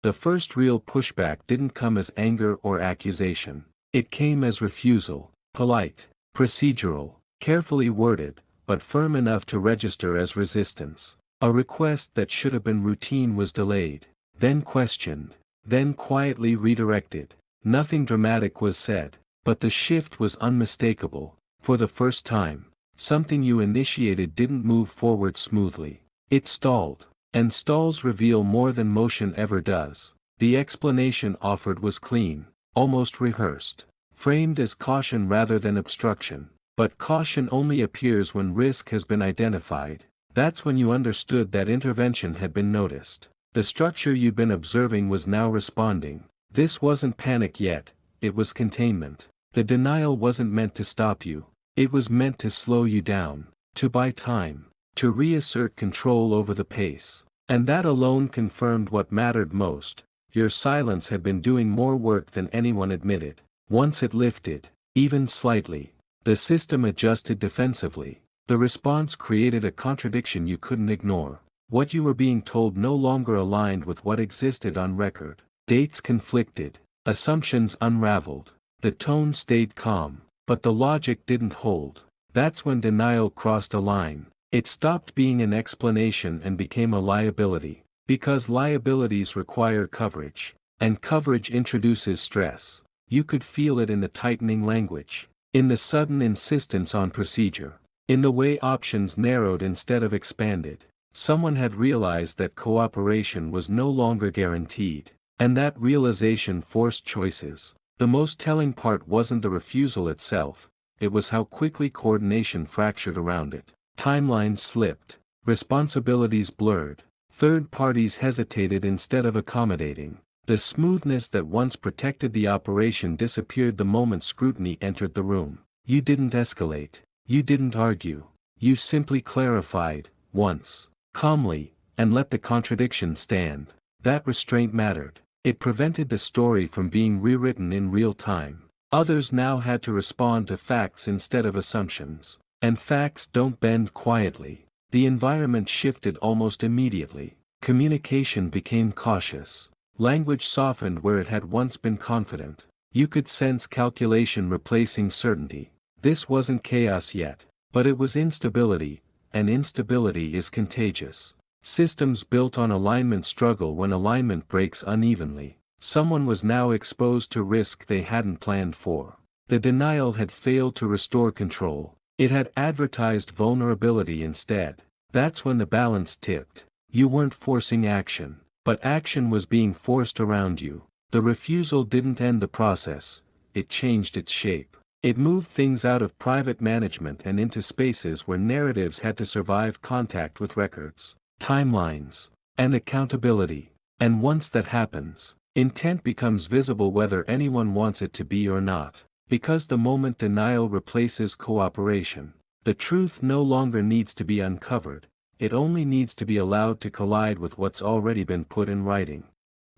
The first real pushback didn't come as anger or accusation. It came as refusal, polite, procedural, carefully worded, but firm enough to register as resistance. A request that should have been routine was delayed, then questioned, then quietly redirected. Nothing dramatic was said, but the shift was unmistakable. For the first time, something you initiated didn't move forward smoothly. It stalled, and stalls reveal more than motion ever does. The explanation offered was clean, almost rehearsed, framed as caution rather than obstruction. But caution only appears when risk has been identified. That's when you understood that intervention had been noticed. The structure you'd been observing was now responding. This wasn't panic yet, it was containment. The denial wasn't meant to stop you. It was meant to slow you down, to buy time, to reassert control over the pace. And that alone confirmed what mattered most. Your silence had been doing more work than anyone admitted. Once it lifted, even slightly, the system adjusted defensively. The response created a contradiction you couldn't ignore. What you were being told no longer aligned with what existed on record. Dates conflicted, assumptions unraveled. The tone stayed calm, but the logic didn't hold. That's when denial crossed a line. It stopped being an explanation and became a liability. Because liabilities require coverage, and coverage introduces stress. You could feel it in the tightening language, in the sudden insistence on procedure, in the way options narrowed instead of expanded. Someone had realized that cooperation was no longer guaranteed, and that realization forced choices. The most telling part wasn't the refusal itself, it was how quickly coordination fractured around it. Timelines slipped, responsibilities blurred, third parties hesitated instead of accommodating. The smoothness that once protected the operation disappeared the moment scrutiny entered the room. You didn't escalate, you didn't argue, you simply clarified, once, calmly, and let the contradiction stand. That restraint mattered. It prevented the story from being rewritten in real time. Others now had to respond to facts instead of assumptions. And facts don't bend quietly. The environment shifted almost immediately. Communication became cautious. Language softened where it had once been confident. You could sense calculation replacing certainty. This wasn't chaos yet, but it was instability, and instability is contagious. Systems built on alignment struggle when alignment breaks unevenly. Someone was now exposed to risk they hadn't planned for. The denial had failed to restore control. It had advertised vulnerability instead. That's when the balance tipped. You weren't forcing action, but action was being forced around you. The refusal didn't end the process, it changed its shape. It moved things out of private management and into spaces where narratives had to survive contact with records, timelines, and accountability. And once that happens, intent becomes visible whether anyone wants it to be or not. Because the moment denial replaces cooperation, the truth no longer needs to be uncovered, it only needs to be allowed to collide with what's already been put in writing.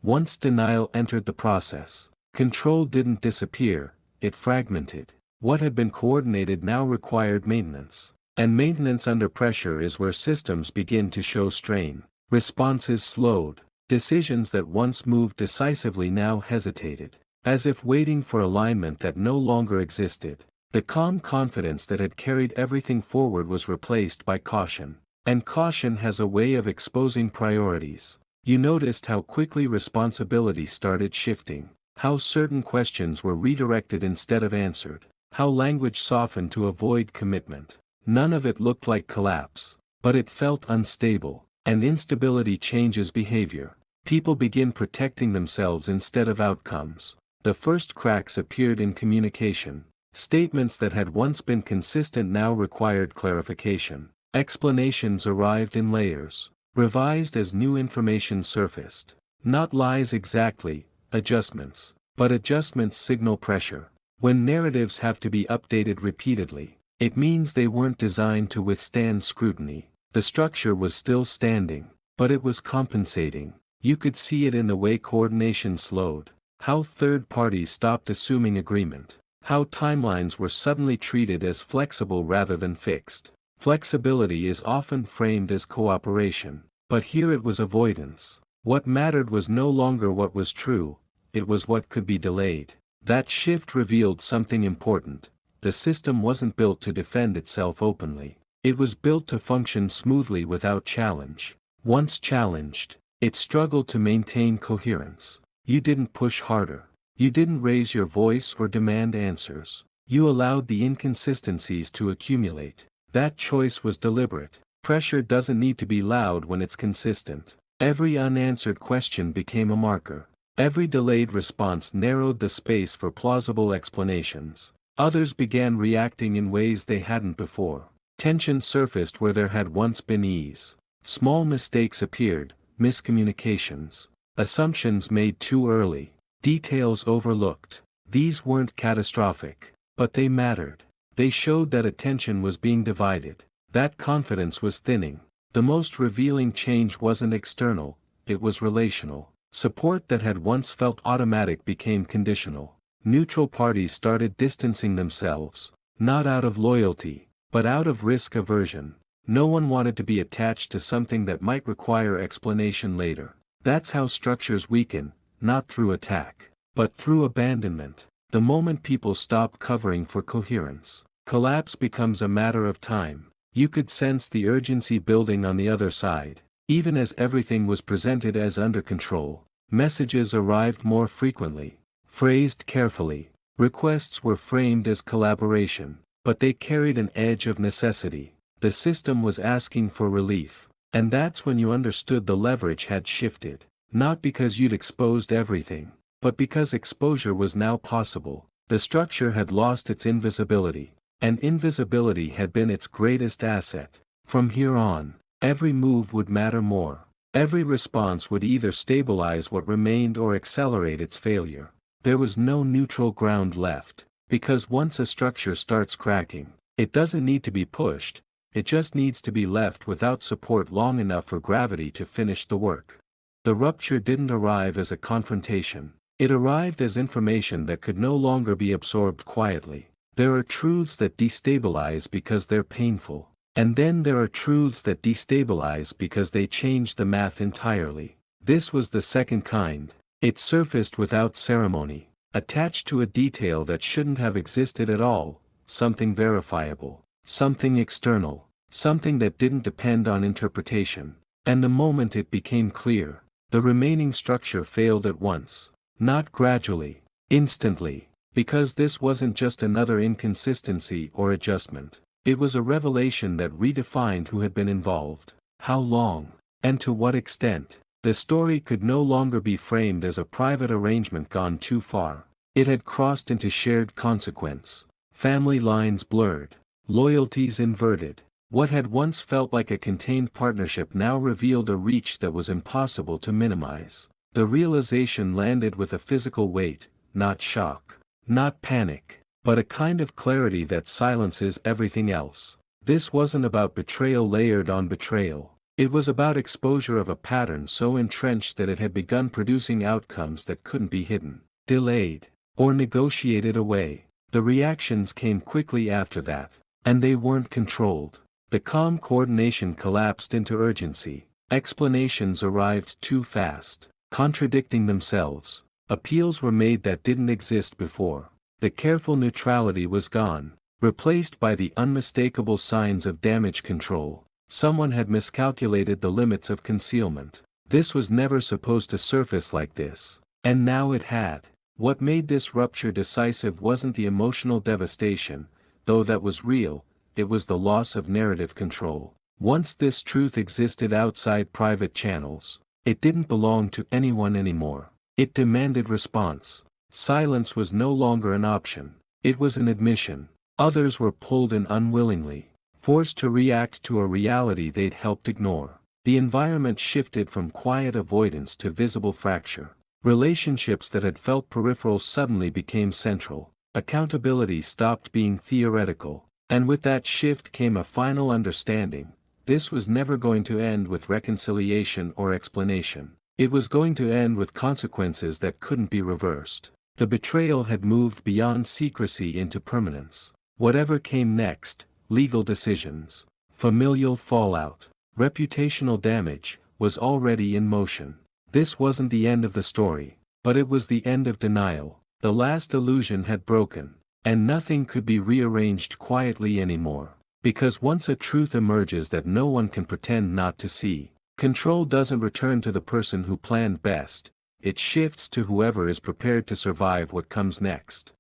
Once denial entered the process, control didn't disappear, it fragmented. What had been coordinated now required maintenance. And maintenance under pressure is where systems begin to show strain. Responses slowed. Decisions that once moved decisively now hesitated. As if waiting for alignment that no longer existed. The calm confidence that had carried everything forward was replaced by caution. And caution has a way of exposing priorities. You noticed how quickly responsibility started shifting. How certain questions were redirected instead of answered. How language softened to avoid commitment. None of it looked like collapse, but it felt unstable, and instability changes behavior. People begin protecting themselves instead of outcomes. The first cracks appeared in communication. Statements that had once been consistent now required clarification. Explanations arrived in layers, revised as new information surfaced. Not lies exactly, adjustments, but adjustments signal pressure. When narratives have to be updated repeatedly, it means they weren't designed to withstand scrutiny. The structure was still standing, but it was compensating. You could see it in the way coordination slowed, how third parties stopped assuming agreement, how timelines were suddenly treated as flexible rather than fixed. Flexibility is often framed as cooperation, but here it was avoidance. What mattered was no longer what was true, it was what could be delayed. That shift revealed something important. The system wasn't built to defend itself openly. It was built to function smoothly without challenge. Once challenged, it struggled to maintain coherence. You didn't push harder. You didn't raise your voice or demand answers. You allowed the inconsistencies to accumulate. That choice was deliberate. Pressure doesn't need to be loud when it's consistent. Every unanswered question became a marker. Every delayed response narrowed the space for plausible explanations. Others began reacting in ways they hadn't before. Tension surfaced where there had once been ease. Small mistakes appeared, miscommunications, assumptions made too early, details overlooked. These weren't catastrophic, but they mattered. They showed that attention was being divided. That confidence was thinning. The most revealing change wasn't external, it was relational. Support that had once felt automatic became conditional. Neutral parties started distancing themselves, not out of loyalty, but out of risk aversion. No one wanted to be attached to something that might require explanation later. That's how structures weaken, not through attack, but through abandonment. The moment people stop covering for coherence, collapse becomes a matter of time. You could sense the urgency building on the other side. Even as everything was presented as under control, messages arrived more frequently, phrased carefully. Requests were framed as collaboration, but they carried an edge of necessity. The system was asking for relief, and that's when you understood the leverage had shifted. Not because you'd exposed everything, but because exposure was now possible. The structure had lost its invisibility, and invisibility had been its greatest asset. From here on, every move would matter more. Every response would either stabilize what remained or accelerate its failure. There was no neutral ground left, because once a structure starts cracking, it doesn't need to be pushed, it just needs to be left without support long enough for gravity to finish the work. The rupture didn't arrive as a confrontation. It arrived as information that could no longer be absorbed quietly. There are truths that destabilize because they're painful. And then there are truths that destabilize because they change the math entirely. This was the second kind. It surfaced without ceremony, attached to a detail that shouldn't have existed at all, something verifiable, something external, something that didn't depend on interpretation. And the moment it became clear, the remaining structure failed at once. Not gradually, instantly, because this wasn't just another inconsistency or adjustment. It was a revelation that redefined who had been involved, how long, and to what extent. The story could no longer be framed as a private arrangement gone too far. It had crossed into shared consequence. Family lines blurred, loyalties inverted. What had once felt like a contained partnership now revealed a reach that was impossible to minimize. The realization landed with a physical weight, not shock, not panic, but a kind of clarity that silences everything else. This wasn't about betrayal layered on betrayal. It was about exposure of a pattern so entrenched that it had begun producing outcomes that couldn't be hidden, delayed, or negotiated away. The reactions came quickly after that, and they weren't controlled. The calm coordination collapsed into urgency. Explanations arrived too fast, contradicting themselves. Appeals were made that didn't exist before. The careful neutrality was gone, replaced by the unmistakable signs of damage control. Someone had miscalculated the limits of concealment. This was never supposed to surface like this. And now it had. What made this rupture decisive wasn't the emotional devastation, though that was real, it was the loss of narrative control. Once this truth existed outside private channels, it didn't belong to anyone anymore. It demanded response. Silence was no longer an option. It was an admission. Others were pulled in unwillingly, forced to react to a reality they'd helped ignore. The environment shifted from quiet avoidance to visible fracture. Relationships that had felt peripheral suddenly became central. Accountability stopped being theoretical. And with that shift came a final understanding. This was never going to end with reconciliation or explanation. It was going to end with consequences that couldn't be reversed. The betrayal had moved beyond secrecy into permanence. Whatever came next, legal decisions, familial fallout, reputational damage, was already in motion. This wasn't the end of the story, but it was the end of denial. The last illusion had broken, and nothing could be rearranged quietly anymore. Because once a truth emerges that no one can pretend not to see, control doesn't return to the person who planned best, it shifts to whoever is prepared to survive what comes next.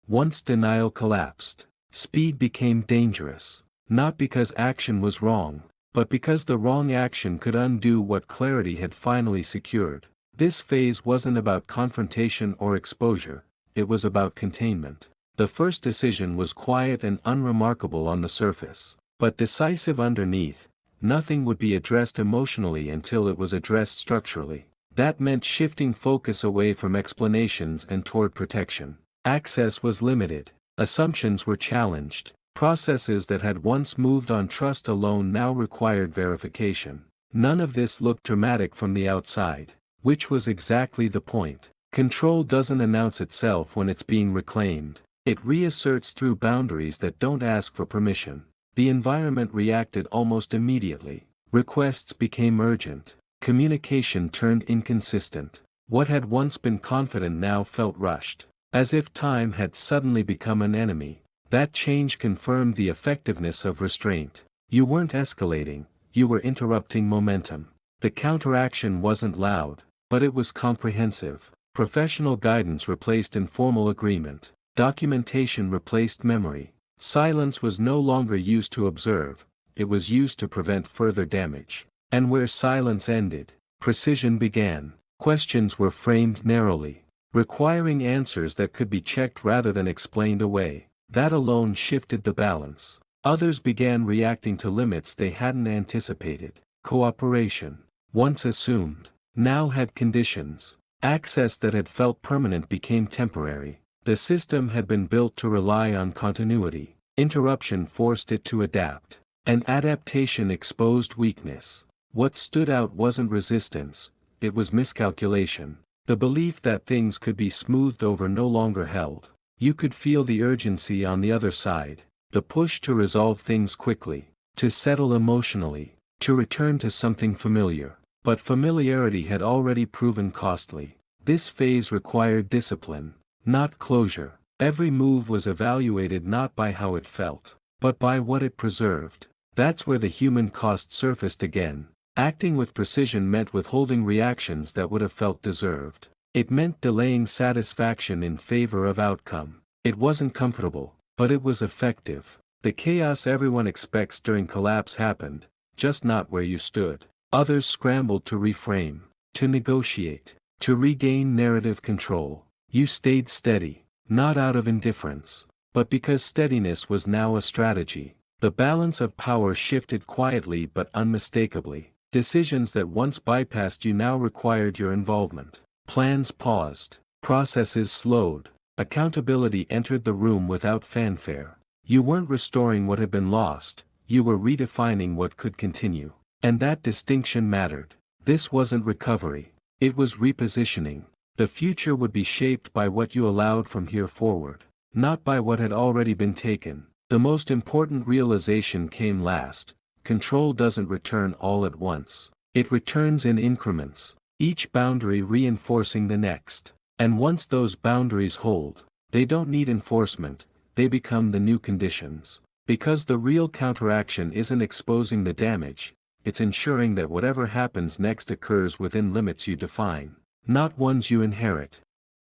Once denial collapsed, speed became dangerous, not because action was wrong, but because the wrong action could undo what clarity had finally secured. This phase wasn't about confrontation or exposure, it was about containment. The first decision was quiet and unremarkable on the surface, but decisive underneath. Nothing would be addressed emotionally until it was addressed structurally. That meant shifting focus away from explanations and toward protection. Access was limited, assumptions were challenged. Processes that had once moved on trust alone now required verification. None of this looked dramatic from the outside, which was exactly the point. Control doesn't announce itself when it's being reclaimed. It reasserts through boundaries that don't ask for permission. The environment reacted almost immediately. Requests became urgent. Communication turned inconsistent. What had once been confident now felt rushed, as if time had suddenly become an enemy. That change confirmed the effectiveness of restraint. You weren't escalating, you were interrupting momentum. The counteraction wasn't loud, but it was comprehensive. Professional guidance replaced informal agreement. Documentation replaced memory. Silence was no longer used to observe, it was used to prevent further damage. And where silence ended, precision began. Questions were framed narrowly, requiring answers that could be checked rather than explained away. That alone shifted the balance. Others began reacting to limits they hadn't anticipated. Cooperation, once assumed, now had conditions. Access that had felt permanent became temporary. The system had been built to rely on continuity. Interruption forced it to adapt. And adaptation exposed weakness. What stood out wasn't resistance, it was miscalculation. The belief that things could be smoothed over no longer held. You could feel the urgency on the other side, the push to resolve things quickly, to settle emotionally, to return to something familiar. But familiarity had already proven costly. This phase required discipline, not closure. Every move was evaluated not by how it felt, but by what it preserved. That's where the human cost surfaced again. Acting with precision meant withholding reactions that would have felt deserved. It meant delaying satisfaction in favor of outcome. It wasn't comfortable, but it was effective. The chaos everyone expects during collapse happened, just not where you stood. Others scrambled to reframe, to negotiate, to regain narrative control. You stayed steady, not out of indifference, but because steadiness was now a strategy. The balance of power shifted quietly but unmistakably. Decisions that once bypassed you now required your involvement. Plans paused, processes slowed, accountability entered the room without fanfare. You weren't restoring what had been lost, you were redefining what could continue. And that distinction mattered. This wasn't recovery, it was repositioning. The future would be shaped by what you allowed from here forward, not by what had already been taken. The most important realization came last: control doesn't return all at once. It returns in increments, each boundary reinforcing the next. And once those boundaries hold, they don't need enforcement, they become the new conditions. Because the real counteraction isn't exposing the damage, it's ensuring that whatever happens next occurs within limits you define, not ones you inherit.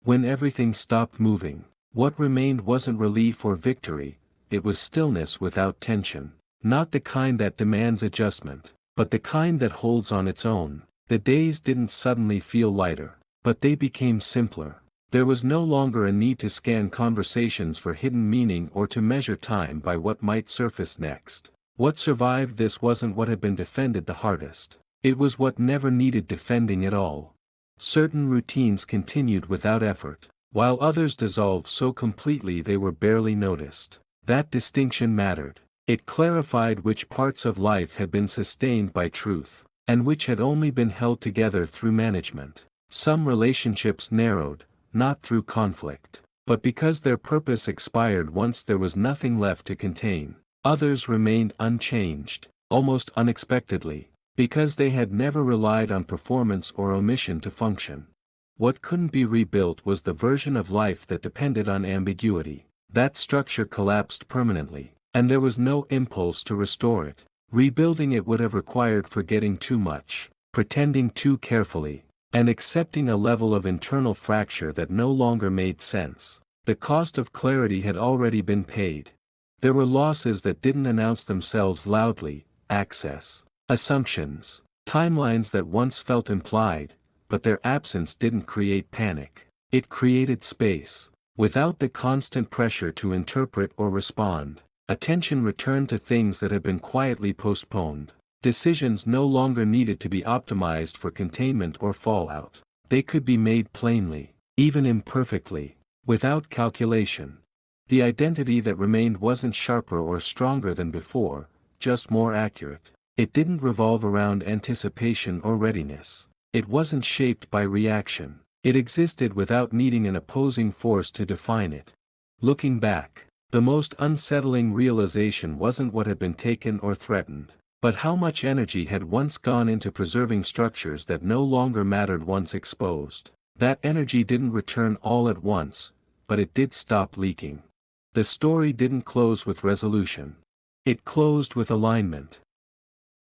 When everything stopped moving, what remained wasn't relief or victory, it was stillness without tension. Not the kind that demands adjustment, but the kind that holds on its own. The days didn't suddenly feel lighter, but they became simpler. There was no longer a need to scan conversations for hidden meaning or to measure time by what might surface next. What survived this wasn't what had been defended the hardest. It was what never needed defending at all. Certain routines continued without effort, while others dissolved so completely they were barely noticed. That distinction mattered. It clarified which parts of life had been sustained by truth, and which had only been held together through management. Some relationships narrowed, not through conflict, but because their purpose expired once there was nothing left to contain. Others remained unchanged, almost unexpectedly, because they had never relied on performance or omission to function. What couldn't be rebuilt was the version of life that depended on ambiguity. That structure collapsed permanently, and there was no impulse to restore it. Rebuilding it would have required forgetting too much, pretending too carefully, and accepting a level of internal fracture that no longer made sense. The cost of clarity had already been paid. There were losses that didn't announce themselves loudly: access, assumptions, timelines that once felt implied, but their absence didn't create panic. It created space. Without the constant pressure to interpret or respond, attention returned to things that had been quietly postponed. Decisions no longer needed to be optimized for containment or fallout. They could be made plainly, even imperfectly, without calculation. The identity that remained wasn't sharper or stronger than before, just more accurate. It didn't revolve around anticipation or readiness. It wasn't shaped by reaction. It existed without needing an opposing force to define it. Looking back, the most unsettling realization wasn't what had been taken or threatened, but how much energy had once gone into preserving structures that no longer mattered once exposed. That energy didn't return all at once, but it did stop leaking. The story didn't close with resolution. It closed with alignment.